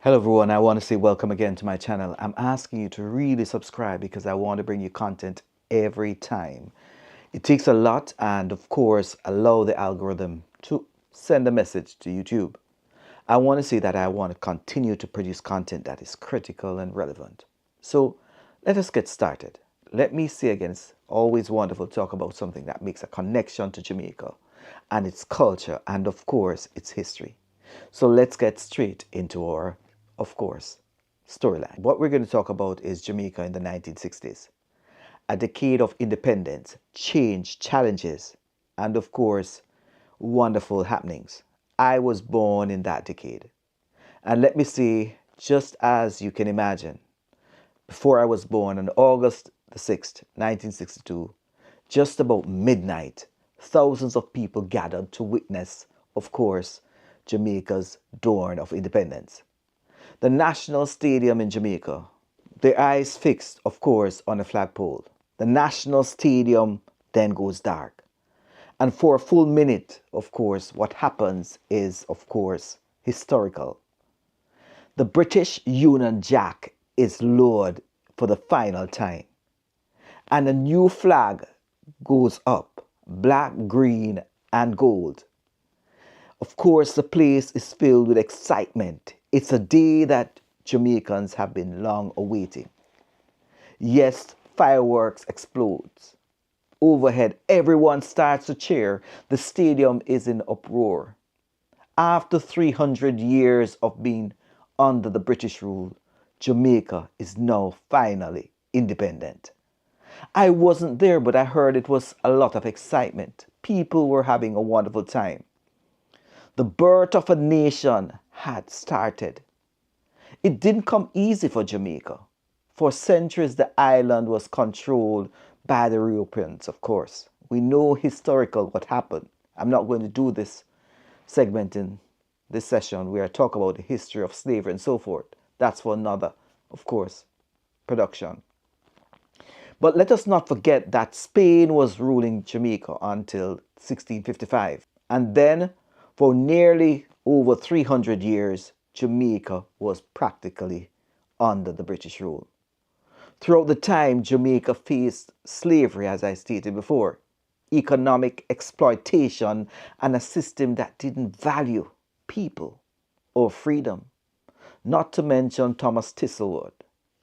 Hello everyone, I want to say welcome again to my channel. I'm asking you to really subscribe because I want to bring you content every time. It takes a lot, and of course allow the algorithm to send a message to YouTube. I want to say that I want to continue to produce content that is critical and relevant. So let us get started. Let me say again, it's always wonderful to talk about something that makes a connection to Jamaica and its culture and of course its history. So let's get straight into our storyline. What we're going to talk about is Jamaica in the 1960s, a decade of independence, change, challenges, and of course, wonderful happenings. I was born in that decade. And let me say, just as you can imagine, before I was born on August the 6th, 1962, just about midnight, thousands of people gathered to witness, of course, Jamaica's dawn of independence. The National Stadium in Jamaica, their eyes fixed, of course, on a flagpole. The National Stadium then goes dark. And for a full minute, of course, what happens is, of course, historical. The British Union Jack is lowered for the final time. And a new flag goes up, black, green, and gold. Of course, the place is filled with excitement. It's a day that Jamaicans have been long awaiting. Yes, fireworks explodes. Overhead, everyone starts to cheer. The stadium is in uproar. After 300 years of being under the British rule, Jamaica is now finally independent. I wasn't there, but I heard it was a lot of excitement. People were having a wonderful time. The birth of a nation had started. It didn't come easy for Jamaica. For centuries, the island was controlled by the Europeans, of course. We know historical what happened. I'm not going to do this segment in this session where I talk about the history of slavery and so forth. That's for another, of course, production. But let us not forget that Spain was ruling Jamaica until 1655. And then for nearly over 300 years, Jamaica was practically under the British rule. Throughout the time, Jamaica faced slavery, as I stated before, economic exploitation, and a system that didn't value people or freedom. Not to mention Thomas Thistlewood.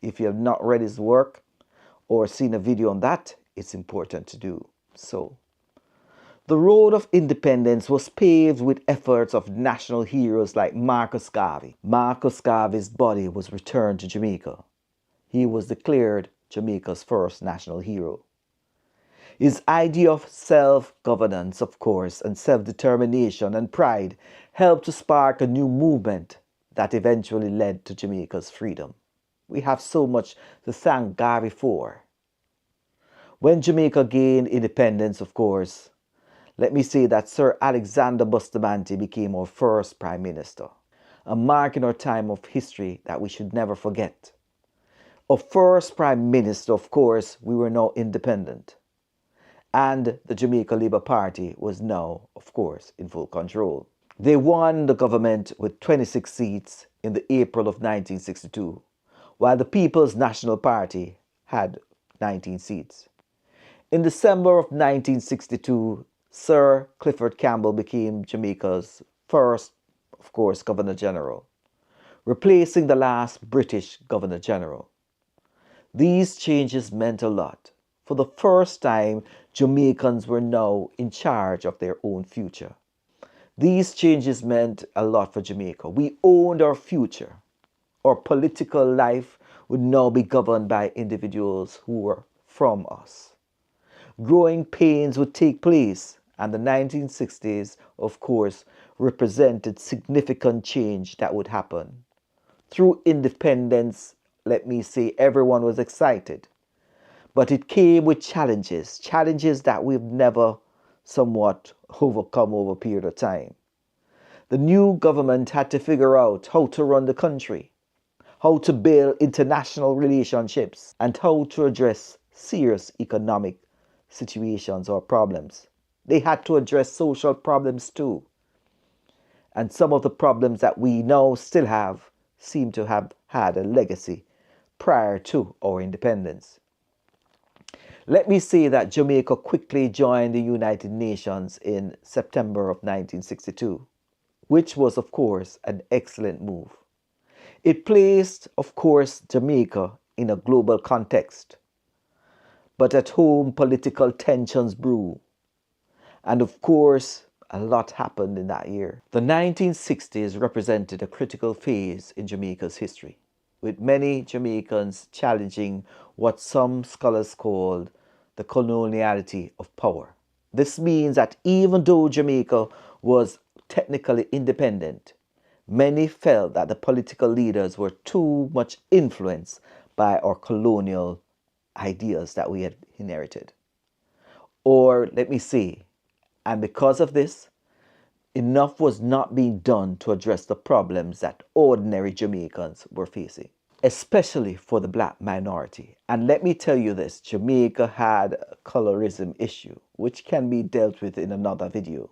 If you have not read his work or seen a video on that, it's important to do so. The road of independence was paved with efforts of national heroes like Marcus Garvey. Marcus Garvey's body was returned to Jamaica. He was declared Jamaica's first national hero. His idea of self-governance, of course, and self-determination and pride helped to spark a new movement that eventually led to Jamaica's freedom. We have so much to thank Garvey for. When Jamaica gained independence, of course, let me say that Sir Alexander Bustamante became our first Prime Minister, a mark in our time of history that we should never forget. Our first Prime Minister, of course, we were now independent. And the Jamaica Labour Party was now, of course, in full control. They won the government with 26 seats in the April of 1962, while the People's National Party had 19 seats. In December of 1962, Sir Clifford Campbell became Jamaica's first, of course, Governor General, replacing the last British Governor General. These changes meant a lot. For the first time, Jamaicans were now in charge of their own future. These changes meant a lot for Jamaica. We owned our future. Our political life would now be governed by individuals who were from us. Growing pains would take place, and the 1960s, of course, represented significant change that would happen. Through independence, let me say, everyone was excited. But it came with challenges that we've never somewhat overcome over a period of time. The new government had to figure out how to run the country, how to build international relationships, and how to address serious economic situations or problems. They had to address social problems too. And some of the problems that we now still have seem to have had a legacy prior to our independence. Let me say that Jamaica quickly joined the United Nations in September of 1962, which was, of course, an excellent move. It placed, of course, Jamaica in a global context, but at home political tensions brew. And of course, a lot happened in that year. The 1960s represented a critical phase in Jamaica's history, with many Jamaicans challenging what some scholars called the coloniality of power. This means that even though Jamaica was technically independent, many felt that the political leaders were too much influenced by our colonial ideas that we had inherited. Or let me say, and because of this, enough was not being done to address the problems that ordinary Jamaicans were facing, especially for the black minority. And let me tell you this, Jamaica had a colorism issue, which can be dealt with in another video.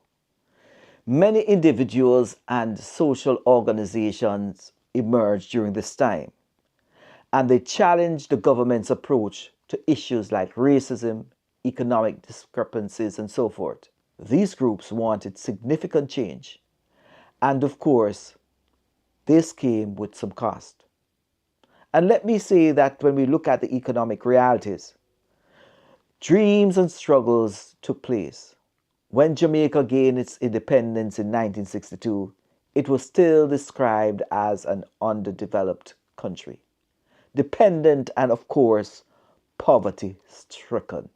Many individuals and social organizations emerged during this time, and they challenged the government's approach to issues like racism, economic discrepancies, and so forth. These groups wanted significant change, and of course, this came with some cost. And let me say that when we look at the economic realities, dreams and struggles took place. When Jamaica gained its independence in 1962, it was still described as an underdeveloped country, dependent and, of course, poverty-stricken.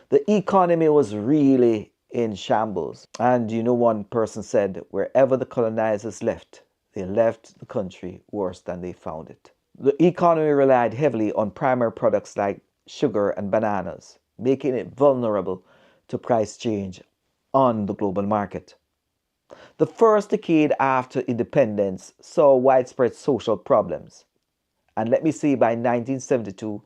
The economy was really in shambles. And you know, one person said, wherever the colonizers left, they left the country worse than they found it. The economy relied heavily on primary products like sugar and bananas, making it vulnerable to price change on the global market. The first decade after independence saw widespread social problems. And let me say, by 1972,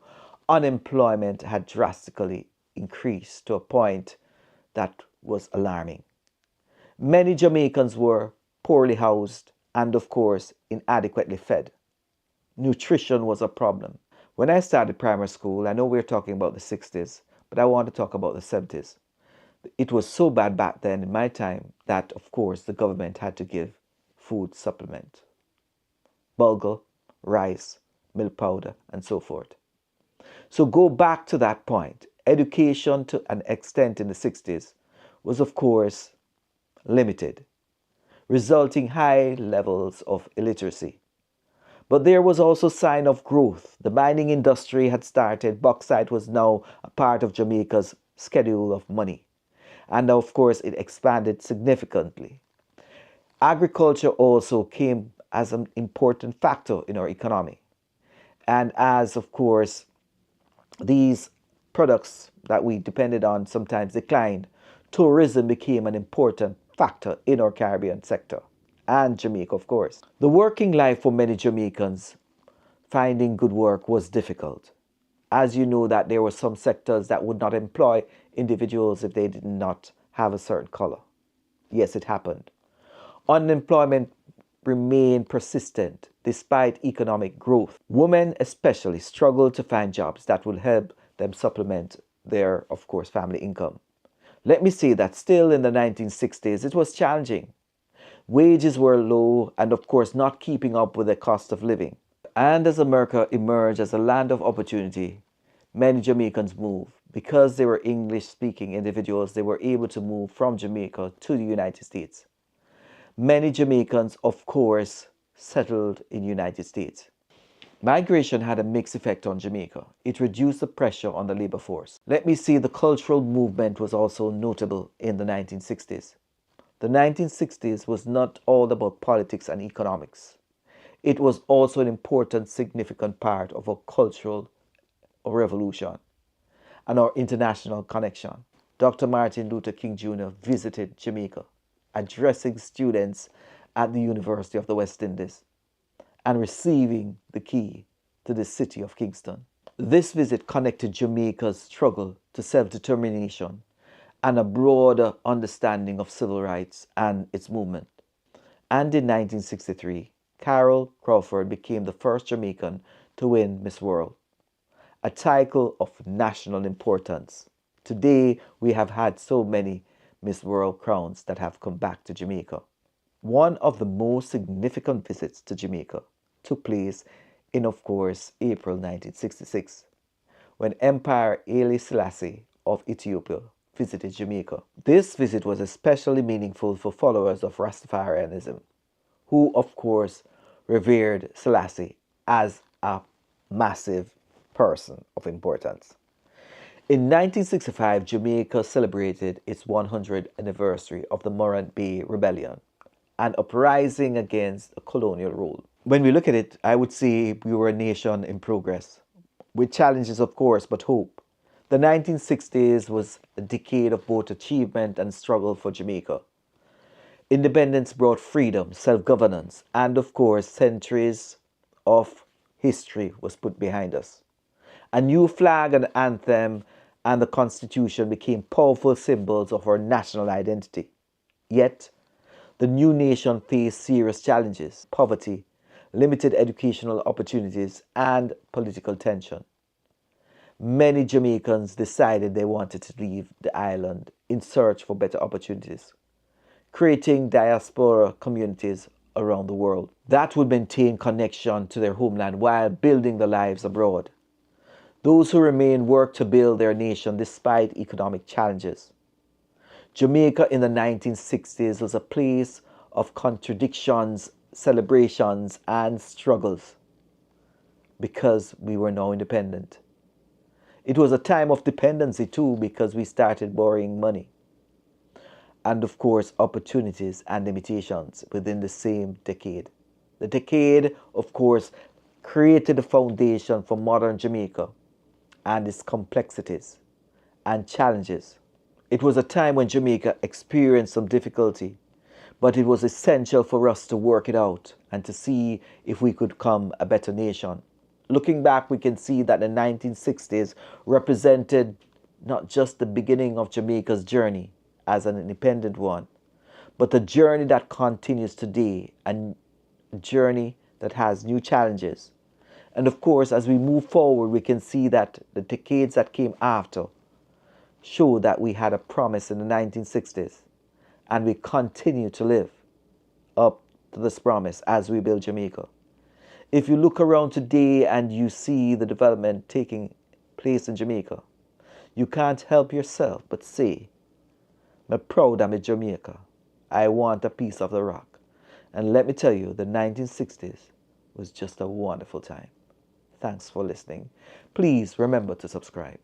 unemployment had drastically increased to a point that was alarming. Many Jamaicans were poorly housed and, of course, inadequately fed. Nutrition was a problem. When I started primary school, I know we're talking about the 60s, but I want to talk about the 70s. It was so bad back then in my time that, of course, the government had to give food supplement. Bulgur, rice, milk powder, and so forth. So go back to that point. Education to an extent in the 60s was, of course, limited, resulting high levels of illiteracy. But there was also sign of growth. The mining industry had started. Bauxite was now a part of Jamaica's schedule of money. And of course, it expanded significantly. Agriculture also came as an important factor in our economy. And as, of course, these products that we depended on sometimes declined, tourism became an important factor in our Caribbean sector, and Jamaica, of course. The working life for many Jamaicans, finding good work was difficult. As you know, that there were some sectors that would not employ individuals if they did not have a certain color. Yes, it happened. Unemployment remained persistent despite economic growth. Women especially struggled to find jobs that would help them supplement their, of course, family income. Let me say that still in the 1960s, it was challenging. Wages were low and, of course, not keeping up with the cost of living. And as America emerged as a land of opportunity, many Jamaicans moved. Because they were English-speaking individuals, they were able to move from Jamaica to the United States. Many Jamaicans, of course, settled in the United States. Migration had a mixed effect on Jamaica. It reduced the pressure on the labor force. Let me see, the cultural movement was also notable in the 1960s. The 1960s was not all about politics and economics. It was also an important, significant part of our cultural revolution and our international connection. Dr. Martin Luther King Jr. visited Jamaica, addressing students at the University of the West Indies and receiving the key to the city of Kingston. This visit connected Jamaica's struggle to self-determination and a broader understanding of civil rights and its movement. And in 1963, Carol Crawford became the first Jamaican to win Miss World, a title of national importance. Today, we have had so many Miss World crowns that have come back to Jamaica. One of the most significant visits to Jamaica took place in, of course, April 1966, when Emperor Haile Selassie of Ethiopia visited Jamaica. This visit was especially meaningful for followers of Rastafarianism, who, of course, revered Selassie as a massive person of importance. In 1965, Jamaica celebrated its 100th anniversary of the Morant Bay Rebellion, an uprising against colonial rule. When we look at it, I would say we were a nation in progress, with challenges, of course, but hope. The 1960s was a decade of both achievement and struggle for Jamaica. Independence brought freedom, self-governance, and of course, centuries of history was put behind us. A new flag and anthem and the Constitution became powerful symbols of our national identity. Yet, the new nation faced serious challenges: poverty, limited educational opportunities, and political tension. Many Jamaicans decided they wanted to leave the island in search for better opportunities, creating diaspora communities around the world that would maintain connection to their homeland while building their lives abroad. Those who remained worked to build their nation despite economic challenges. Jamaica in the 1960s was a place of contradictions, celebrations, and struggles because we were now independent. It was a time of dependency too, because we started borrowing money. And of course, opportunities and limitations within the same decade. The decade, of course, created the foundation for modern Jamaica and its complexities and challenges. It was a time when Jamaica experienced some difficulty, but it was essential for us to work it out and to see if we could become a better nation. Looking back, we can see that the 1960s represented not just the beginning of Jamaica's journey as an independent one, but the journey that continues today, and a journey that has new challenges. And of course, as we move forward, we can see that the decades that came after show that we had a promise in the 1960s, and we continue to live up to this promise as we build Jamaica. If you look around today and you see the development taking place in Jamaica, you can't help yourself but say, "I'm proud I'm a Jamaica. I want a piece of the rock." And let me tell you, the 1960s was just a wonderful time. Thanks for listening. Please remember to subscribe.